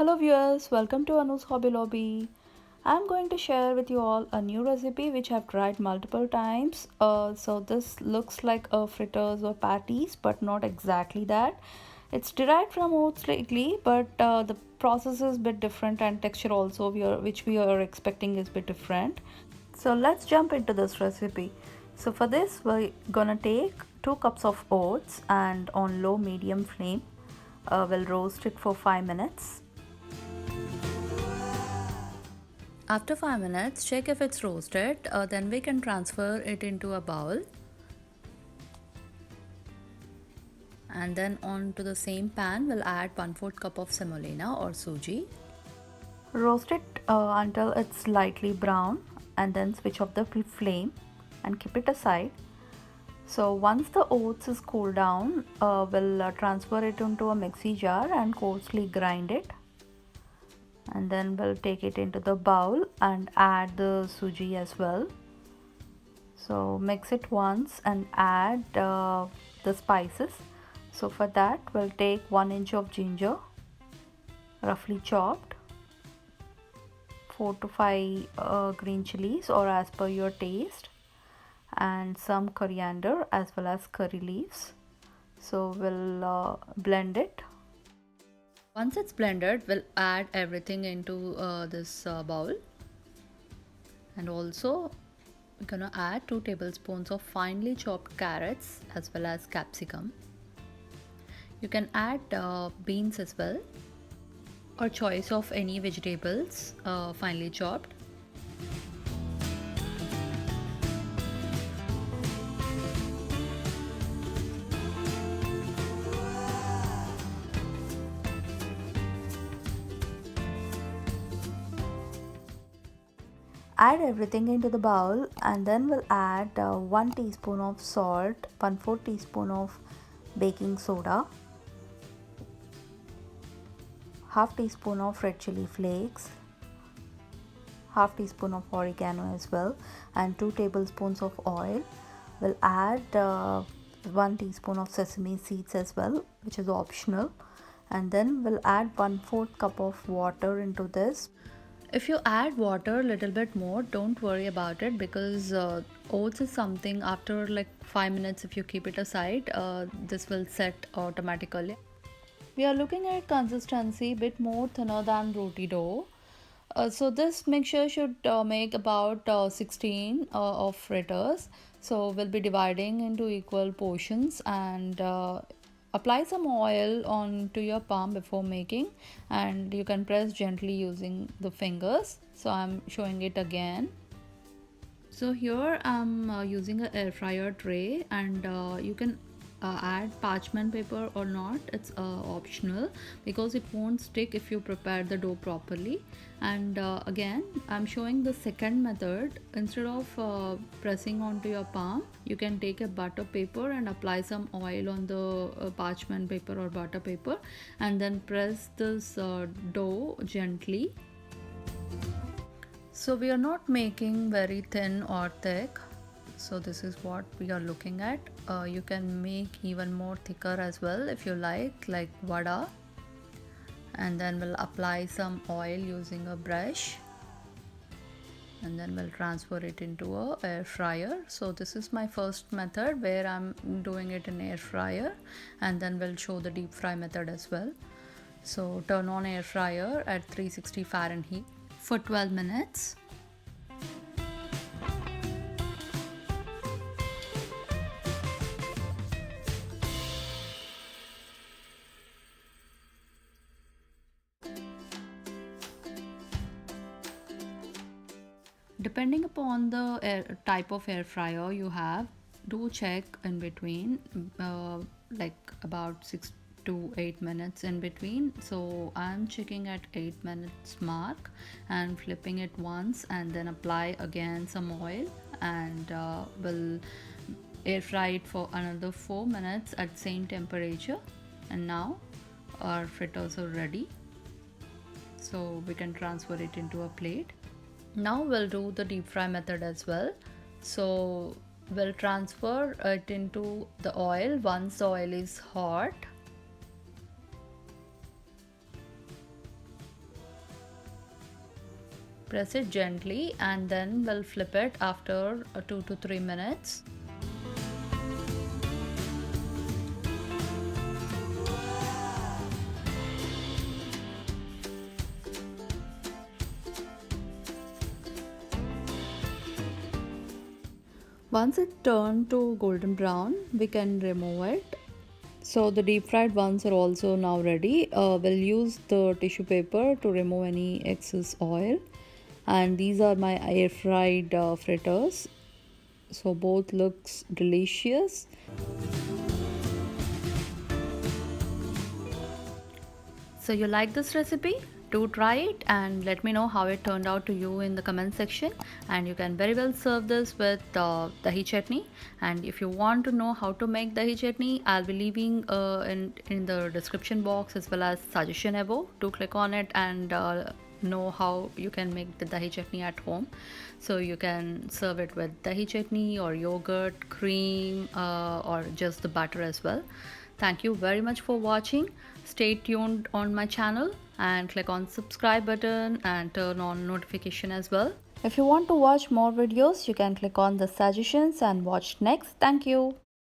Hello viewers, welcome to Anu's Hobby Lobby. I'm going to share with you all a new recipe which I've tried multiple times. So this looks like a fritters or patties, but not exactly that. It's derived from oats slightly, but the process is a bit different and texture also which we are expecting is a bit different. So let's jump into this recipe. So for this we're gonna take 2 cups of oats and on low medium flame we'll roast it for 5 minutes. After 5 minutes, check if it's roasted, then we can transfer it into a bowl. And then onto the same pan, we'll add 1/4 cup of semolina or suji. Roast it until it's lightly brown and then switch off the flame and keep it aside. So once the oats is cooled down, we'll transfer it into a mixie jar and coarsely grind it. And then we'll take it into the bowl and add the suji as well. So mix it once and add the spices. So for that we'll take 1 inch of ginger roughly chopped, 4 to 5 green chilies or as per your taste, and some coriander as well as curry leaves. So we'll blend it. Once it's blended, we'll add everything into this bowl, and also we're gonna add 2 tablespoons of finely chopped carrots as well as capsicum. You can add beans as well, or choice of any vegetables finely chopped. Add everything into the bowl and then we'll add 1 teaspoon of salt, 1/4 teaspoon of baking soda, half teaspoon of red chili flakes, half teaspoon of oregano as well, and 2 tablespoons of oil. We'll add 1 teaspoon of sesame seeds as well, which is optional, and then we'll add 1/4 cup of water into this. If you add water a little bit more, don't worry about it, because oats is something after like 5 minutes, if you keep it aside, this will set automatically. We are looking at consistency bit more thinner than roti dough. So this mixture should make about 16 of fritters. So we'll be dividing into equal portions and apply some oil onto your palm before making, and you can press gently using the fingers. So I'm showing it again. So here I'm using an air fryer tray, and you can add parchment paper or not, it's optional, because it won't stick if you prepare the dough properly. And again I'm showing the second method. Instead of pressing onto your palm, you can take a butter paper and apply some oil on the parchment paper or butter paper, and then press this dough gently. So we are not making very thin or thick, so this is what we are looking at. You can make even more thicker as well if you like vada. And then we'll apply some oil using a brush, and then we'll transfer it into a air fryer. So this is my first method where I'm doing it in air fryer, and then we'll show the deep fry method as well. So turn on air fryer at 360 Fahrenheit for 12 minutes. Depending upon the type of air fryer you have, do check in between, like about 6 to 8 minutes in between. So I'm checking at 8 minutes mark and flipping it once, and then apply again some oil, and we'll air fry it for another 4 minutes at same temperature. And now our fritters are ready, so we can transfer it into a plate. Now we'll do the deep fry method as well. So we'll transfer it into the oil once the oil is hot. Press it gently and then we'll flip it after 2 to 3 minutes. Once it turned to golden brown, we can remove it. So the deep fried ones are also now ready. We'll use the tissue paper to remove any excess oil. And these are my air fried fritters. So both looks delicious. So you like this recipe? Do try it and let me know how it turned out to you in the comment section. And you can very well serve this with dahi chutney. And if you want to know how to make dahi chutney, I'll be leaving in the description box as well as suggestion above. Do click on it and know how you can make the dahi chutney at home. So you can serve it with dahi chutney or yogurt, cream, or just the butter as well. Thank you very much for watching. Stay tuned on my channel and click on subscribe button and turn on notification as well. If you want to watch more videos, you can click on the suggestions and watch next. Thank you.